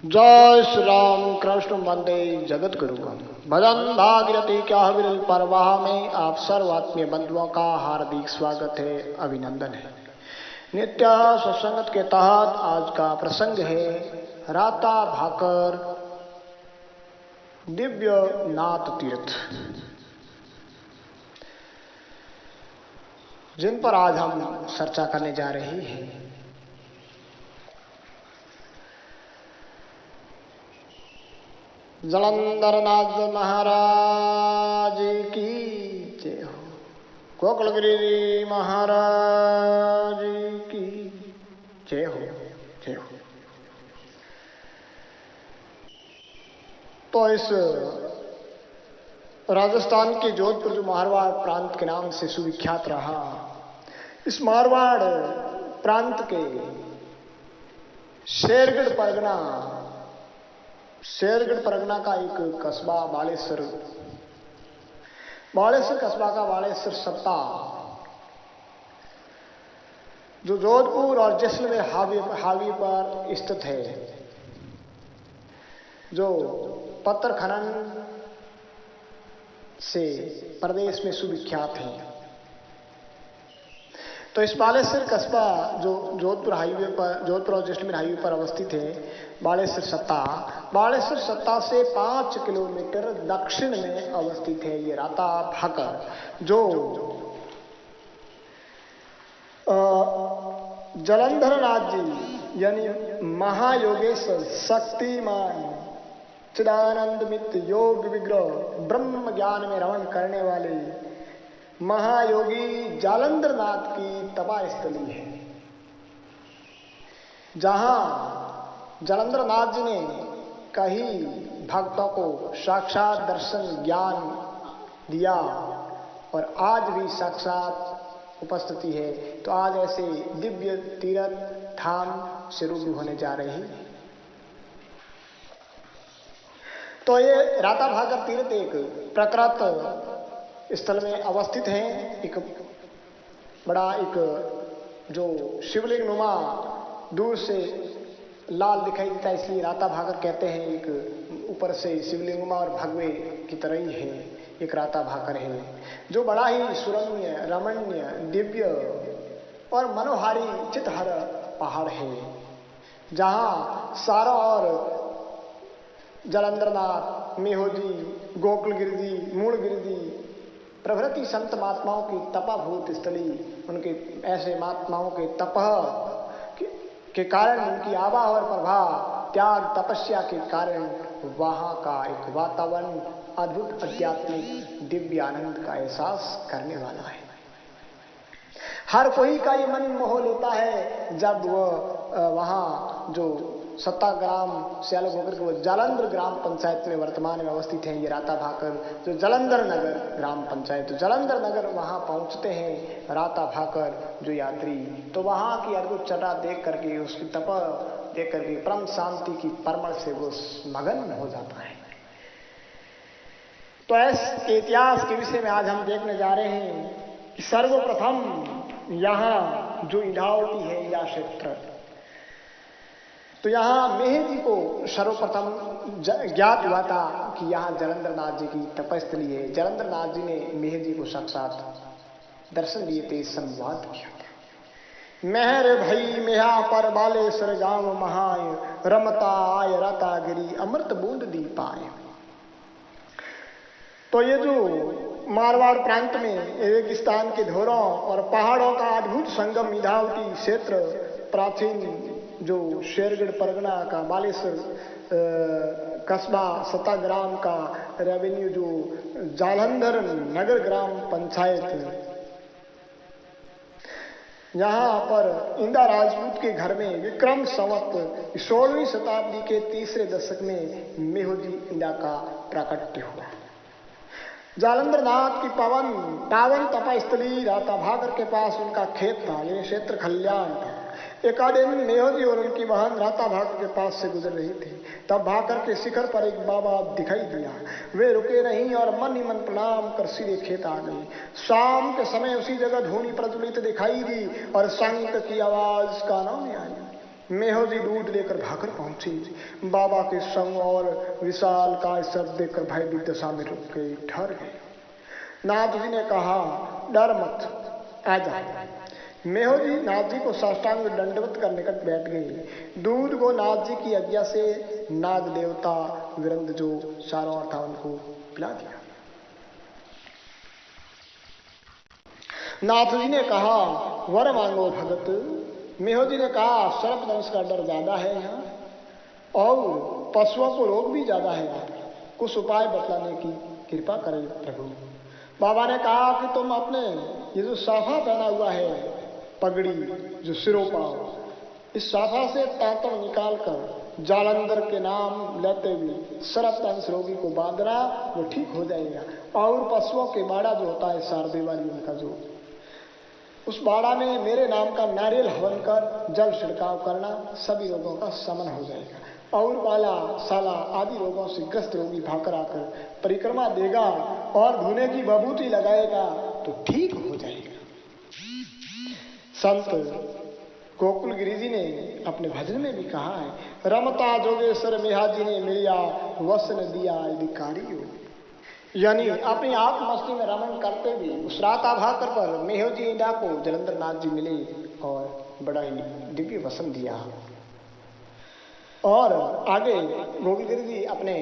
जय श्री राम कृष्ण वंदे जगत गुरु भजन भागीरथी क्या विरल परवाह में आप सर्व आत्मीय बंधुओं का हार्दिक स्वागत है, अभिनंदन है। नित्य सत्संगत के तहत आज का प्रसंग है राता भाकर दिव्य नाथ तीर्थ, जिन पर आज हम चर्चा करने जा रहे हैं। जलंधर नाथ महाराज की जय हो, गोकुलगिरी महाराज की जय हो, जय हो। तो इस राजस्थान के जोधपुर जो मारवाड़ प्रांत के नाम से सुविख्यात रहा, इस मारवाड़ प्रांत के शेरगढ़ परगना का एक कस्बा बालेश्वर कस्बा का बालेश्वर सत्ता, जो जोधपुर और जैसलमेर हावी पर स्थित है, जो पत्थर खनन से प्रदेश में सुविख्यात है। तो इस बालेश्वर कस्बा जो जोधपुर और जैसलमेर हाईवे पर अवस्थित है, बालेश्वर सत्ता से 5 किलोमीटर दक्षिण में अवस्थित है ये राता भाकर, जो जलंधर नाथ जी यानी महायोगेश्वर शक्तिमान चिदानंद मित योग विग्रह ब्रह्म ज्ञान में रमण करने वाले महायोगी जालंधर नाथ की तपास्थली है, जहां जालंधर नाथ जी ने कई भक्तों को साक्षात दर्शन ज्ञान दिया और आज भी साक्षात उपस्थिति है। तो आज ऐसे दिव्य तीर्थ धाम शुरू होने जा रही है। तो ये राता भाकर तीर्थ एक प्रकृत स्थल में अवस्थित है। एक बड़ा जो शिवलिंग नुमा दूर से लाल दिखाई देता है, इसलिए राता भाकर कहते हैं। एक ऊपर से शिवलिंग नुमा और भगवे की तरह ही है, एक राता भाकर है, जो बड़ा ही सुरम्य रमणीय दिव्य और मनोहारी चितहर पहाड़ है, जहां सारों और जलंधरनाथ, मेहोजी, गोकुलगिरी जी, मूलगिरी जी प्रभृति संत महात्माओं की तपाभूत स्थली, उनके ऐसे महात्माओं के तपह के कारण, उनकी आभा और प्रभाव त्याग तपस्या के कारण वहां का एक वातावरण अद्भुत आध्यात्मिक दिव्य आनंद का एहसास करने वाला है। हर कोई का ये मन मोह लेता है जब वह वहां जो सत्ता ग्राम से अलग होकर के वो जालंधर ग्राम पंचायत में वर्तमान में अवस्थित है ये राता भाकर, जो जालंधर नगर ग्राम पंचायत, जो जालंधर नगर वहां पहुंचते हैं राता भाकर जो यात्री, तो वहां की अद्भुत चटा देख करके, उसकी तप देख करके परम शांति की परमड़ से वो मगन हो जाता है। तो ऐसे इतिहास के विषय में आज हम देखने जा रहे हैं कि सर्वप्रथम यहाँ जो इलाहावती है या क्षेत्र, तो यहाँ मेहर जी को सर्वप्रथम ज्ञात हुआ था कि यहाँ जालंधर नाथ जी की तपस्थली है। जालंधर नाथ जी ने मेहर जी को साक्षात दर्शन दिए थे, संवाद किया था। मेहर भई मेहा पर बालेश्वर गांव महाय, रमता आय रता गिरी अमृत बूंद दी पाए। तो ये जो मारवाड़ प्रांत में रेगिस्तान के धोरों और पहाड़ों का अद्भुत संगम इलाहावती क्षेत्र, प्राचीन जो शेरगढ़ परगना का बालेश्वर कस्बा सत्ताग्राम का रेवेन्यू जो जालंधर नगर ग्राम पंचायत, यहाँ पर इंदा राजपूत के घर में विक्रम संवत 16वीं शताब्दी के तीसरे दशक में मेहोजी इंदा का प्राकट्य हुआ। जालंधर नाथ की पावन तपास्थली राता भाकर के पास उनका खेत था, ये क्षेत्र खल्याण था। एक दिन मेहोजी और उनकी बहन राता भाकर के पास से गुजर रही थी, तब भाकर के शिखर पर एक बाबा दिखाई दिया। वे रुके नहीं और मन ही मन प्रणाम कर सीधे खेत आ गए। शाम के समय उसी जगह धूनी प्रज्वलित दिखाई दी और शंख की आवाज कानों में आई। मेहो जी दूध लेकर भाकर पहुंची। बाबा के संग और विशाल काय शब्द देखकर भयभीत दशा में रुक गई, ठहर गई। नाथ जी ने कहा, डर मत, आ जा। मेहो जी नाथ जी को साष्टांग दंडवत कर निकट बैठ गई। दूध को नाथ जी की आज्ञा से नाग देवता वीरेंद्र जो सारों था उनको पिला दिया। नाथ जी ने कहा, वर मांगो भगत। मेहो जी ने कहा, सर्प दंश का डर ज्यादा है यहाँ और पशुओं को रोग भी ज्यादा है यहाँ, कुछ उपाय बतलाने की कृपा करें प्रभु। बाबा ने कहा कि तुम अपने ये जो साफा पहना हुआ है, पगड़ी जो सिरों पाओ, इस साफा से तांतन निकाल कर जालंधर के नाम लेते हुए सर्प दंश रोगी को बांधना, वो ठीक हो जाएगा। और पशुओं के बाड़ा जो होता है शारदे वाली उनका जो, उस बाड़ा में मेरे नाम का नारियल हवन कर जल छिड़काव करना, सभी रोगों का शमन हो जाएगा। और बाला साला आदि रोगों से ग्रस्त रोगी भाकर आकर परिक्रमा देगा और धुने की बबूती लगाएगा तो ठीक हो जाएगा। संत गोकुल गिरी जी ने अपने भजन में भी कहा है, रमता जोगेश्वर मेहा जी ने मिलिया वसन दिया अधिकारियों। यानी अपनी आप मस्ती में रमन करते हुए उस रात आभाकर पर मेहो जी इंदा को जलंधर नाथ जी मिले और बड़ा ही दिव्य वसन दिया। और आगे गोकुल गिरी जी अपने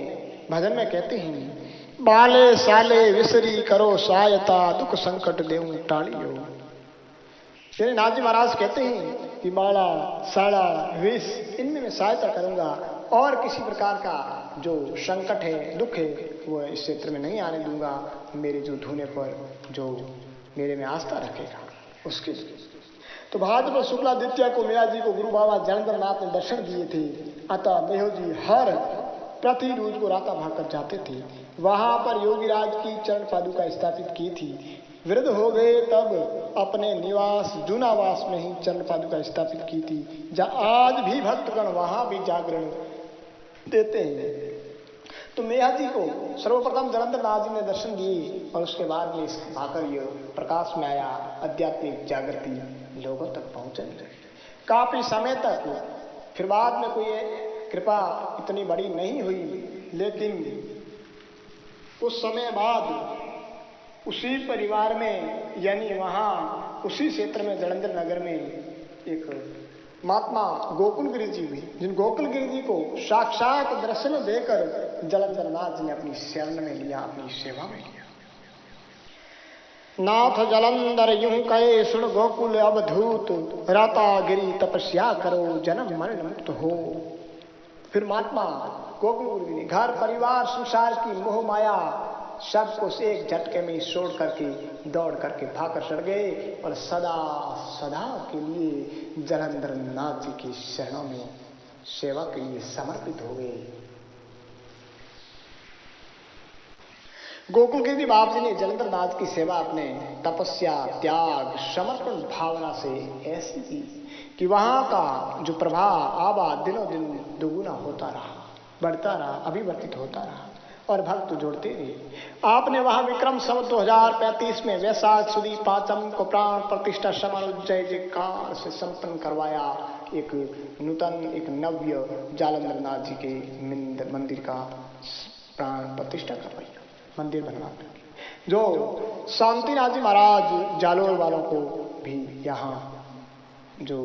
भजन में कहते हैं, बाले साले विसरी करो सहायता दुख संकट देऊं टालियो। यानी नाथ जी महाराज कहते हैं कि बाला साड़ा विष इनमें मैं सहायता करूंगा और किसी प्रकार का जो संकट है, दुख है, वो इस क्षेत्र में नहीं आने दूंगा। मेरे जो धुने पर जो मेरे में आस्था रखेगा उसके लिए। तो भाद्रपद शुक्ला द्वितीया को मेरा जी को गुरु बाबा जलंधर नाथ ने दर्शन दिए थे। अतः मेहो जी हर प्रति रोज को राता भाकर जाते थे। वहां पर योगीराज की चरण पादुका स्थापित की थी। वृद्ध हो गए तब अपने निवास जूनावास में ही चरण पादुका स्थापित की थी, जहाँ आज भी भक्तगण वहां भी जागरण देते हैं। तो मेहा जी को सर्वप्रथम जलंधर नाथ जी ने दर्शन दिए और उसके बाद में भाकर ये प्रकाश में आया, आध्यात्मिक जागृति लोगों तक पहुंचने लगी काफी समय तक। फिर बाद में कोई कृपा इतनी बड़ी नहीं हुई, लेकिन उस समय बाद उसी परिवार में यानी वहां उसी क्षेत्र में जलंधर नगर में एक महात्मा गोकुल गिरी जी हुई, जिन गोकुल गिरी जी को साक्षात दर्शन देकर जलंधर नाथ जी ने अपनी शरण में लिया, अपनी सेवा में लिया। नाथ जलंधर यूं कहे सुन गोकुल अवधूत, राता गिरी तपस्या करो जन्म मरण मुक्त हो। फिर महात्मा गोकुल गिरी ने घर परिवार संसार की मोह माया सबको एक झटके में छोड़ करके दौड़ करके भाकर चढ़ गए और सदा सदा के लिए जलंधर नाथ जी की शरणों में सेवा के लिए समर्पित हो गए। गोकुल गिरी बाप जी ने जलंधर नाथ की सेवा अपने तपस्या त्याग समर्पण भावना से ऐसी की कि वहां का जो प्रभाव आबाद दिनों दिन दोगुना होता रहा, बढ़ता रहा, अभिवर्तित होता रहा और भक्त जोड़ते रहे। आपने वहां विक्रम संवत 2035 में वैशाख सुदी पांचम को प्राण प्रतिष्ठा समारोह जय जयकार से संपन्न करवाया। एक नूतन एक नव्य जालंधर नाथ जी के मंदिर का प्राण प्रतिष्ठा करवाया, मंदिर बनवाकर, जो शांतिनाथ जी महाराज जालोर वालों को भी यहाँ जो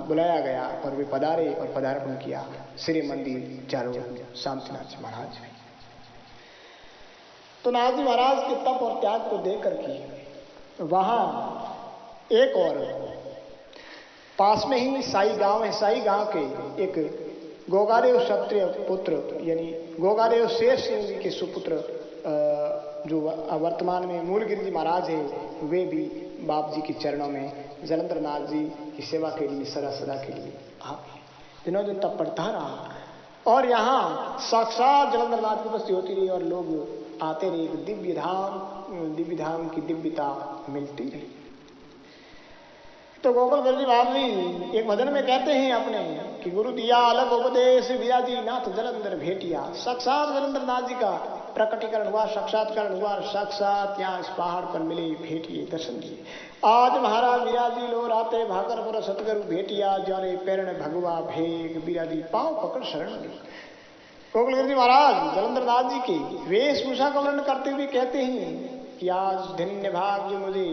बुलाया गया और वे पधारे और पदार्पण किया श्री मंदिर जालोर शांतिनाथ जी महाराज में। तो नाथ जी महाराज के तप और त्याग को देख करके वहां एक और पास में ही साई गांव है, साई गांव के एक गोगादेव क्षत्रिय पुत्र यानी गोगादेव शेष सिंह जी के सुपुत्र जो वर्तमान में मूलगिरी जी महाराज है, वे भी बाप जी के चरणों में जलंधर नाथ जी की सेवा के लिए सदा सदा के लिए आप दिनों दिन तब पढ़ता रहा और यहाँ साक्षात जलंधर नाथ की उपस्थिति होती रही और लोग आते रहे। दिव्य धाम की दिव्यता मिलती रही। तो गोकुल गिरी बाप जी एक भजन में कहते हैं अपने कि गुरु दिया अलग उपदेश विराजी नाथ जलंधर भेटिया। साक्षात जलंधर नाथ जी का प्रकटीकरण हुआ, साक्षात्करण हुआ और साक्षात यहाँ इस पहाड़ पर मिले, भेटिए, दर्शन दिए। आज महाराज विराजी लो राते भाकर पर सतगुरु भेटिया, जाने पैरण भगवा भेग विराजी पांव पकड़ शरण ली। गोकुल गिरिजी महाराज जलंधर नाथ जी की वेशभूषा का वर्णन करते हुए कहते हैं कि आज धन्य भाग्य मुझे,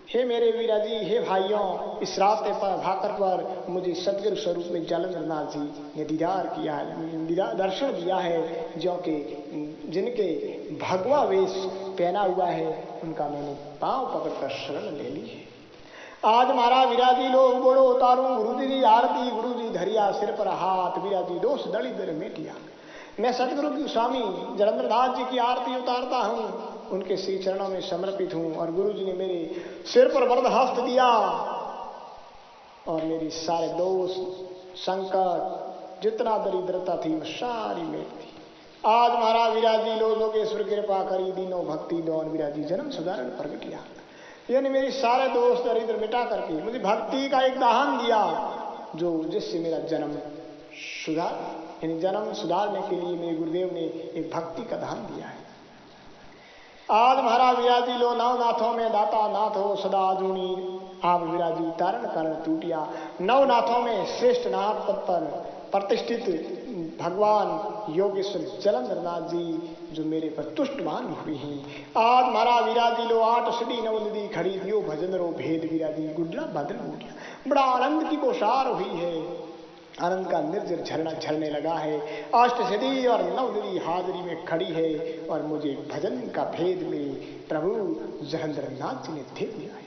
हे मेरे वीराजी, हे भाइयों, इस रास्ते पर भाकर पर मुझे सदगुरु स्वरूप में जलंधर नाथ जी ने दीदार किया है, दर्शन दिया है, जो कि जिनके भगवा वेश पहना हुआ है उनका मैंने पांव पकड़कर शरण ले ली है। आज महाराज विराजी लोग बोड़ो उतारू, गुरुजी जी आरती, गुरुजी धरिया सिर पर हाथ, विराजी दोष दली दर मेटिया। मैं सतगुरु की स्वामी जलंधर नाथ जी की आरती उतारता हूँ, उनके श्री चरणों में समर्पित हूँ, और गुरु जी ने मेरे सिर पर वरद हस्त दिया और मेरी सारे दोष, संकट, जितना दरिद्रता थी वो सारी मेट थी। आज महाराज विराजी लो लोकेश्वर कृपा करी, दीनो भक्ति दौन विराजी जन्म सुधारण प्रगटिया। यानी मेरी सारे दोष दरिद्र मिटा करके मुझे भक्ति का एक दाहन दिया, जो जिससे मेरा जन्म सुधार, यानी जन्म सुधारने के लिए मेरे गुरुदेव ने एक भक्ति का दान दिया है। आज महाराज विराजी लो नवनाथों में दाता नाथ हो सदा आजूनी, आप विराजी तारण कारण टूटिया। नवनाथों में श्रेष्ठ नाथ पद पर प्रतिष्ठित भगवान योगेश्वर जलंधर नाथ जी जो मेरे पर तुष्टमान हुए हैं। आज महाराज विराजी लो आठ सिद्धि नवनिधि खड़ी दियो भजन रो भेद विराजी गुडला बदल उठिया। बड़ा आनंद की पोशार हुई है, आनंद का निर्जर झरना झरने लगा है। अष्ट सिद्धि और नवनिधि हाजिरी में खड़ी है और मुझे भजन का भेद में प्रभु जलंधर नाथ जी ने दे दिया है।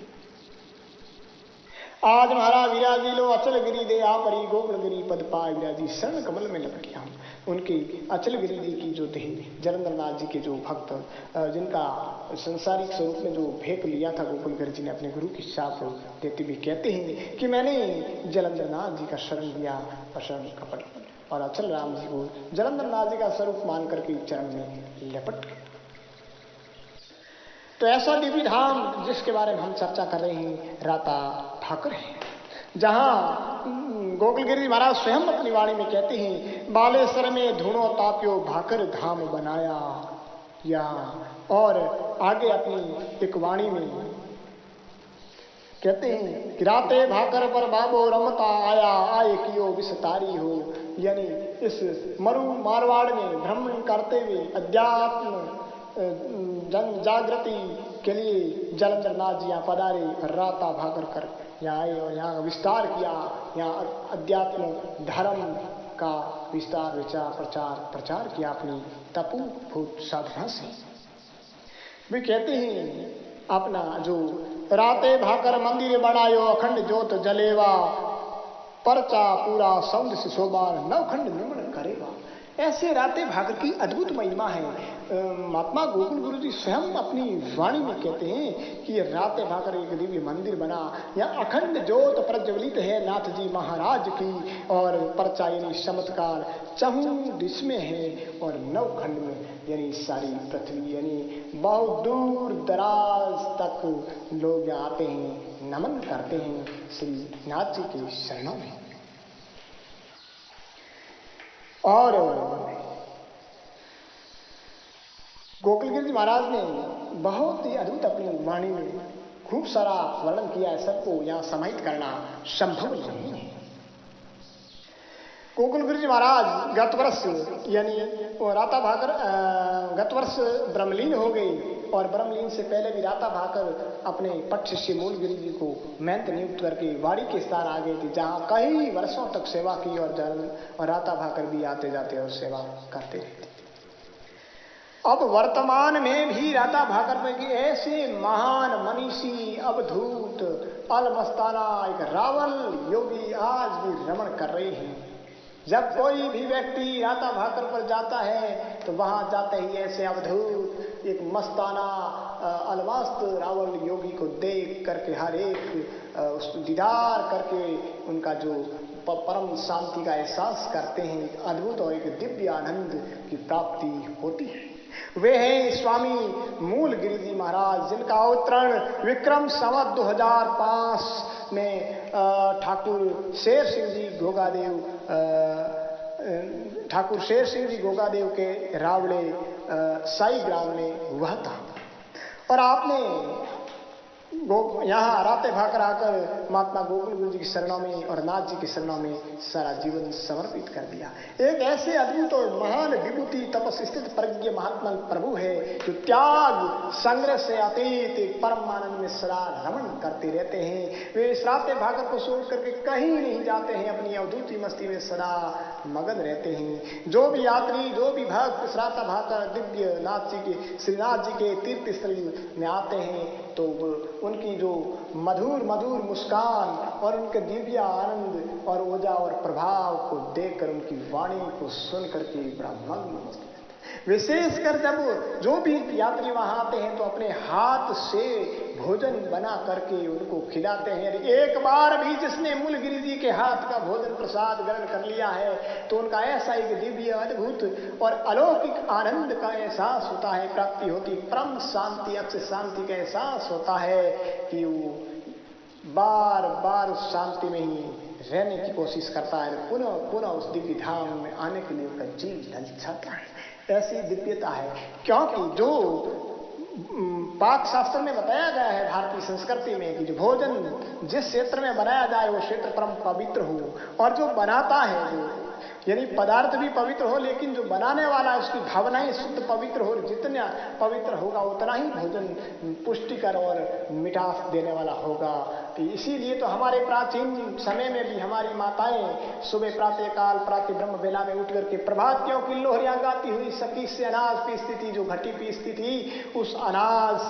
आज महाराज विराजी लो अचल गिरी दे आपरी, गोकुल गिरी पद पाए विराजी शरण कमल में लपट गया हूँ। उनकी अचल गिरी जी की जो देह, जलंधर नाथ जी के जो भक्त, जिनका संसारिक स्वरूप में जो भेंट लिया था गोकुल गिरी जी ने अपने गुरु की साथ देते हुए कहते हैं कि मैंने जलंधर नाथ जी का शरण लिया और शरण कपट और अचल राम जी को जलंधर नाथ जी का स्वरूप मान करके चरण में लपट गया। तो ऐसा दिव्य धाम जिसके बारे में हम चर्चा कर रहे हैं राता भाकर है, जहां गोकुल गिरिजी महाराज स्वयं अपनी वाणी में कहते हैं बालेश्वर में धुनो ताप्यो भाकर धाम बनाया, या और आगे अपनी एक वाणी में कहते हैं कि राते भाकर पर बाबो रमता आया, आए कियो विस्तारी हो। यानी इस मरु मारवाड़ में भ्रमण करते हुए अध्यात्म जन जागृति के लिए जलंधर नाथ जी यहाँ पधारे और राता भाकर कर यहाँ आए और यहाँ विस्तार किया, यहाँ अध्यात्म धर्म का विस्तार विचार प्रचार किया अपनी तपोभूत साधना से। वे कहते हैं अपना जो राते भाकर मंदिर बनायो अखंड ज्योत जलेवा, परचा पूरा सौंद से शोभा नवखंड निर्मण करेगा। ऐसे राते भाकर की अद्भुत महिमा है। महात्मा गोकुल गुरु जी स्वयं अपनी वाणी में कहते हैं कि राते भाकर एक दिव्य मंदिर बना, यहाँ अखंड ज्योत प्रज्वलित है नाथ जी महाराज की, और परचा यानी चमत्कार चहुं दिश में है और नवखंड में यानी सारी पृथ्वी, यानी बहुत दूर दराज तक लोग आते हैं, नमन करते हैं श्री नाथ जी के शरणों में। और गोकुल गिरिजी महाराज ने बहुत ही अद्भुत अपनी वाणी में खूब सारा वर्णन किया है, सबको यहाँ समाहित करना संभव नहीं है। गोकुल गिरिजी महाराज गत वर्ष यानी राता भाकर गत वर्ष ब्रह्मलीन हो गई, और ब्रह्मलीन से पहले भी राता भाकर अपने पट शिष्य मूल गिरि जी को महंत नियुक्त करके वाड़ी के स्थान आ गए थे, जहाँ कई वर्षों तक सेवा की, और राता भाकर भी आते जाते और सेवा करते रहते थे। अब वर्तमान में भी राता भाकर में की ऐसे महान मनीषी अवधूत अलमस्ताना एक रावल योगी आज भी रमण कर रहे हैं। जब कोई भी व्यक्ति राता भाकर पर जाता है तो वहां जाते ही ऐसे अवधूत एक मस्ताना अलमस्त रावल योगी को देख करके हर एक उसको दीदार करके उनका जो परम शांति का एहसास करते हैं, अद्भुत और एक दिव्य आनंद की प्राप्ति होती है। वे हैं स्वामी मूल गिरिजी महाराज, जिनका अवतरण विक्रम संवत 2005 में ठाकुर शेर सिंह जी घोगादेव ठाकुर शेर सिंह जी गोगादेव के रावड़े साई ग्राम में हुआ था। और आपने यहाँ राते भाकर आकर महात्मा गोकुल गुरु जी की शरणों में और नाथ जी की शरणों में सारा जीवन समर्पित कर दिया। एक ऐसे अद्भुत और महान विभूति तपस्थित प्रज्ञ महात्मा प्रभु है जो त्याग संग्रह से अतीत परम आनंद में सदा रमण करते रहते हैं। वे श्राते भाकर को छोड़ करके कहीं नहीं जाते हैं, अपनी अवधूति मस्ती में सदा मगन रहते हैं। जो भी यात्री, जो भी भक्त श्राता भाकर दिव्य नाथ जी के, श्रीनाथ जी के तीर्थ स्थल में आते हैं तो उनकी जो मधुर मधुर मुस्कान और उनके दिव्य आनंद और ऊर्जा और प्रभाव को देखकर, उनकी वाणी को सुन करके बड़ा मग्न। विशेषकर जब जो भी यात्री वहां आते हैं तो अपने हाथ से भोजन बना करके उनको खिलाते हैं। एक बार भी जिसने मूलगिरी जी के हाथ का भोजन प्रसाद ग्रहण कर लिया है तो उनका ऐसा एक दिव्य अद्भुत और अलौकिक आनंद का एहसास होता है, प्राप्ति होती, परम शांति, अक्षय शांति का एहसास होता है कि वो बार बार उस शांति में ही रहने की कोशिश करता है। पुनः पुनः उस दिव्य धाम में आने के लिए उनका जीव ललचाता है। ऐसी दिव्यता है, क्योंकि जो पाक शास्त्र में बताया गया है भारतीय संस्कृति में कि जो भोजन जिस क्षेत्र में बनाया जाए वो क्षेत्र परम पवित्र हो, और जो बनाता है जो यानी पदार्थ भी पवित्र हो, लेकिन जो बनाने वाला है उसकी भावनाएं शुद्ध पवित्र हो। जितना पवित्र होगा उतना ही भोजन पुष्टिकर और मिठास देने वाला होगा। तो इसीलिए तो हमारे प्राचीन समय में भी हमारी माताएं सुबह प्रातः काल प्रातः ब्रह्म बेला में उठ करके प्रभातियों की लोहरियां गाती हुई सखी से अनाज पीसती थी, जो घटी पीसती थी उस अनाज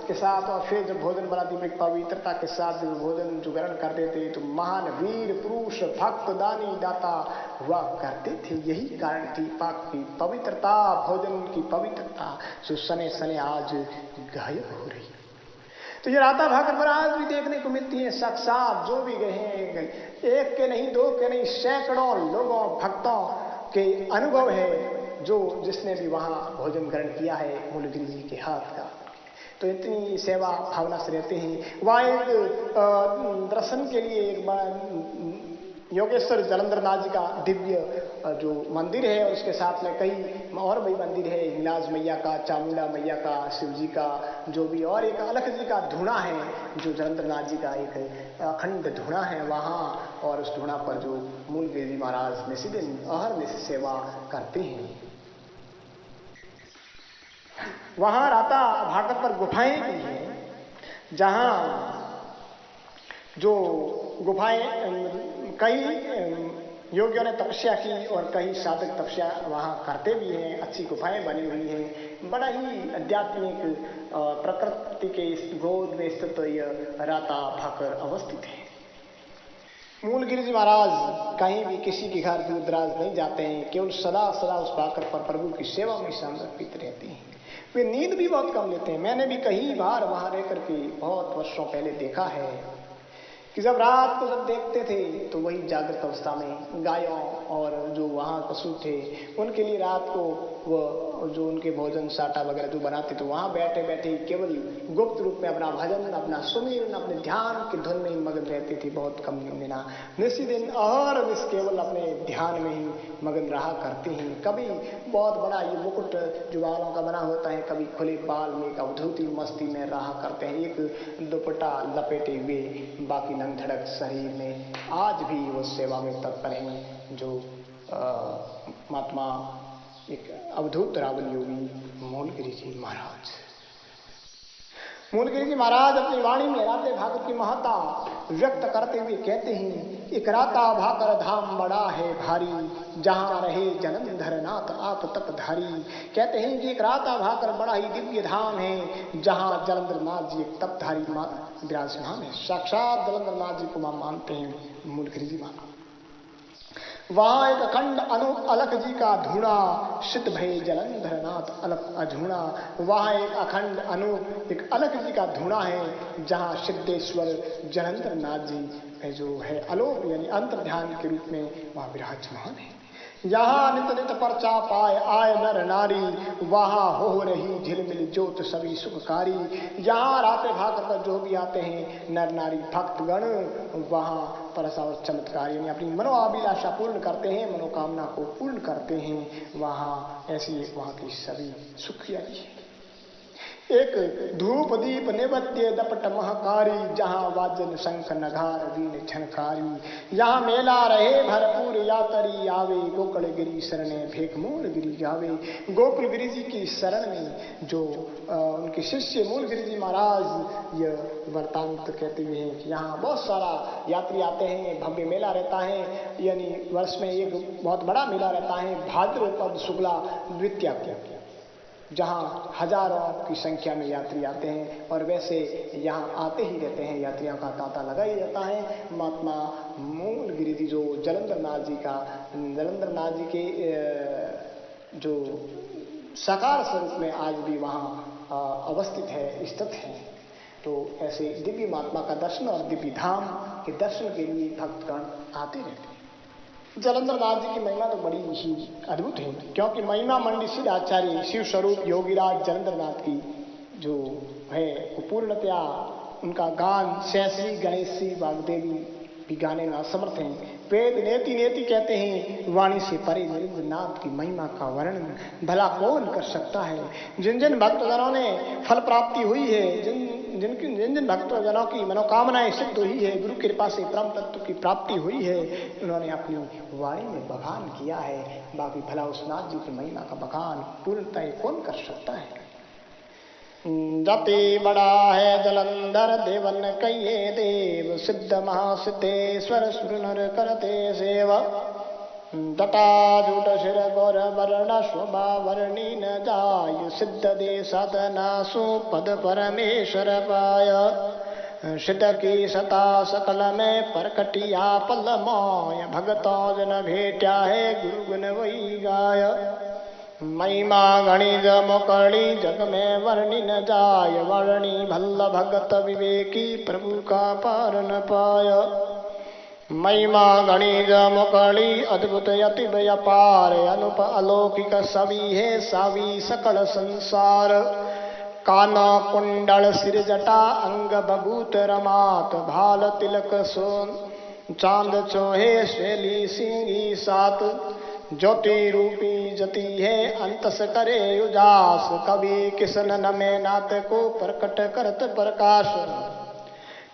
के साथ, और फिर जब भोजन बनाती थी पवित्रता के साथ जब भोजन जो ग्रहण करते थे तो महान वीर पुरुष भक्त दानी दाता हुआ करते थे। यही कारण थी पाक की पवित्रता, भोजन की पवित्रता जो सने सने आज गायब हो रही। तो ये राता भाकर पर आज भी देखने को मिलती है। साक्षात जो भी गए हैं, एक के नहीं दो के नहीं सैकड़ों लोगों भक्तों के अनुभव है जो जिसने भी वहां भोजन ग्रहण किया है मूलगिरी जी के हाथ का। तो इतनी सेवा भावना से रहते हैं। वहां एक दर्शन के लिए एक बार योगेश्वर जलंधर नाथ जी का दिव्य जो मंदिर है और उसके साथ में कई और भी मंदिर है, हिंगलाज मैया का, चामुंडा मैया का, शिव जी का, जो भी, और एक अलख जी का धूणा है जो जलंधर नाथ जी का एक अखंड धूणा है वहाँ। और उस धूणा पर जो मूलगिरी जी महाराज निशिदिन अहर्निश सेवा करते हैं। वहां राता भाकर पर गुफाएं भी हैं, जहां जो गुफाएं कई योगियों ने तपस्या की और कई साधक तपस्या वहां करते भी हैं। अच्छी गुफाएं बनी हुई हैं, बड़ा ही आध्यात्मिक प्रकृति के इस गोद में स्थित यह राता भाकर अवस्थित है। मूलगिरी जी महाराज कहीं भी किसी के घर दूर दराज नहीं जाते हैं, केवल सदा सदा उस भाकर पर प्रभु की सेवा में समर्पित रहते हैं। वे नींद भी बहुत कम लेते हैं। मैंने भी कई बार वहां रहकर के बहुत वर्षों पहले देखा है कि जब रात को जब देखते थे तो वही जागृत अवस्था में गायों और जो वहाँ पशु थे उनके लिए रात को वो जो उनके भोजन साटा वगैरह जो बनाते तो वहाँ बैठे बैठे केवल गुप्त रूप में अपना भजन, अपना सुमिरन, अपने ध्यान की धुन में ही मगन रहते थे। बहुत कम लेना निशिदिन और निश केवल अपने ध्यान में ही मगन रहा करते हैं। कभी बहुत बड़ा ये मुकुट जो बालों का बना होता है, कभी खुले बाल में एक अवधूति मस्ती में रहा करते हैं, एक दुपट्टा लपेटे हुए, बाकी नंगधड़क शरीर में। आज भी वो सेवा में तत्पर हैं जो महात्मा एक अवधूत रावल योगी मूलगिरी जी महाराज। मूलगिरी जी महाराज अपनी वाणी में राते भाकर की महत्ता व्यक्त करते हुए कहते हैं, एक राता भाकर धाम बड़ा है भारी, जहां रहे जलंधर नाथ आप तपधारी। कहते हैं कि एक राता भाकर बड़ा ही दिव्य धाम है जहां जलंधर नाथ जी एक तपधारी विराजमान है। साक्षात जलंधर नाथ जी को मानते हैं मूलगिरी जी महाराज। वहां एक अखंड अनूप अलख जी का धूणा सिद्ध भय जलंधर नाथ अलख अधूणा। वहां एक अखंड अनूप एक अलख जी का धूणा है जहां सिद्धेश्वर जलंधर नाथ जी जो है अलोक यानी अंतर ध्यान के रूप में वहां विराजमान है। यहाँ नित नित परचा पाए आए नर नारी, वहाँ हो रही झिलमिल ज्योत सभी सुखकारी। यहाँ रातें भाकर कर जो भी आते हैं नर नारी भक्तगण, वहाँ परसा और चमत्कार यानी अपनी मनोअभिलाषा पूर्ण करते हैं, मनोकामना को पूर्ण करते हैं। वहाँ ऐसी वहाँ की सभी सुखियारी है। एक धूप दीप नैवेद्य दपट महकारी, जहाँ वाजन शंख नगार वीण छनकारी। यहाँ मेला रहे भरपूर यातरी आवे, गोकुल गिरी शरणे भेक मूल गिरी जावे। गोकुल गिरी जी की शरण में जो उनके शिष्य मूल गिरी जी महाराज यह वृतांत कहते हुए हैं कि यहाँ बहुत सारा यात्री आते हैं, भव्य मेला रहता है, यानी वर्ष में एक बहुत बड़ा मेला रहता है भाद्रपद शुक्ला द्वितीया, जहाँ हजारों की संख्या में यात्री आते हैं। और वैसे यहाँ आते ही रहते हैं, यात्रियों का तांता लगा ही रहता है। महात्मा मूल गिरी जी जो जलंधर नाथ जी के जो साकार स्वरूप में आज भी वहाँ अवस्थित है, स्थित है। तो ऐसे दिव्य महात्मा का दर्शन और दिव्य धाम के दर्शन के लिए भक्तगण आते रहते हैं। जलंधर नाथ जी की महिमा तो बड़ी ही अद्भुत है, क्योंकि महिमा मंडी सिद्ध आचार्य शिव स्वरूप योगीराज जलंधर नाथ की जो है वो पूर्णतया उनका गान सहसी गणेशी वाग्देवी भी गाने में असमर्थ हैं। वेद नेति नेति कहते हैं, वाणी से परे नरेंद्र नाथ की महिमा का वर्णन भला कौन कर सकता है। जिन जिन भक्तजनों ने फल प्राप्ति हुई है, जिन जिन भक्तजनों की मनोकामनाएं सिद्ध हुई है, गुरु कृपा से परम तत्व की प्राप्ति हुई है, उन्होंने अपनी वाणी में बखान किया है। बाकी भला उस नाथ जी की महिमा का बखान पूर्णतः कौन कर सकता है। जाति बड़ा है जलंधर देवन कहिए देव, सिद्ध महासिद्धेश्वर सुर नर करते सेवा। जटा जूट सिर गौर वर्ण शोभा वर्णी न जाय, सिद्ध दे साधना सुपद परमेश्वर पाय। सिद्ध की सता सकल में परकटिया पल माय, भगतों जन भेट्या है गुरु गुण वही गाय। महिमा गणित मोकड़ी जग में वर्णि न जाय, वर्णि भल्ल भगत विवेकी प्रभु का पार न पाय। महिमा गणित मोकड़ी अद्भुत अति व्यापार, अनुप अलौकिक सभी है सावी सकल संसार। काना कुंडल सिर जटा अंग बभूत रमात, भाल तिलक सोन चांद चोहे शैली सिंगी सात। ज्योति रूपी जति है अंतस करे उजास, कवि किसन नमे नाथ को प्रकट करत प्रकाश।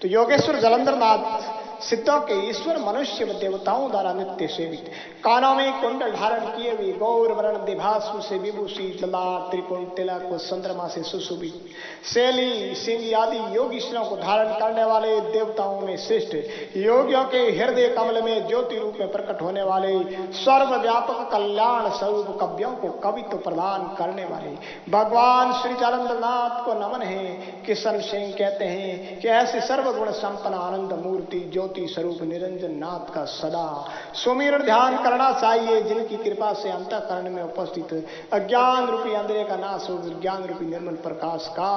तो योगेश्वर जलंधर नाथ सिद्धों के ईश्वर मनुष्य व देवताओं द्वारा नित्य सेवित, कानों में कुंडल धारण किए हुए, गौर वर्ण दिभासु से विभूषित, ललाट त्रिपुण तिलक व चंद्रमा से सुशोभित, शैली सिंह आदि योगीश्वरों को धारण करने वाले देवताओं में श्रेष्ठ, योगियों के हृदय कमल में ज्योति रूप में प्रकट होने वाले, सर्वव्यापक कल्याण स्वरूप कव्यों को कवित्व प्रदान करने वाले भगवान श्री जलंधर नाथ को नमन है। किशन सिंह कहते हैं कि ऐसे सर्वगुण संपन्न आनंद मूर्ति ज्योति स्वरूप निरंजन नाथ का सदा सुमिरन ध्यान करना चाहिए, जिनकी कृपा से अंतःकरण में उपस्थित अज्ञान रूपी अंधेरे का नाश हो ज्ञान रूपी निर्मल प्रकाश का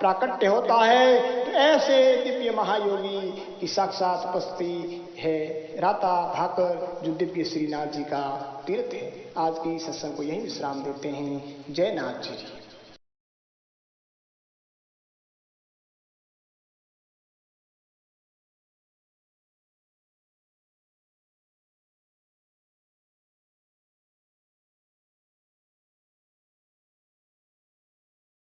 प्राकट्य होता है। तो ऐसे दिव्य महायोगी की साक्षात उपस्थिति है राता भाकर, जो दिव्य श्रीनाथ जी का तीर्थ है। आज की सत्संग को यही विश्राम देते हैं। जय नाथ जी।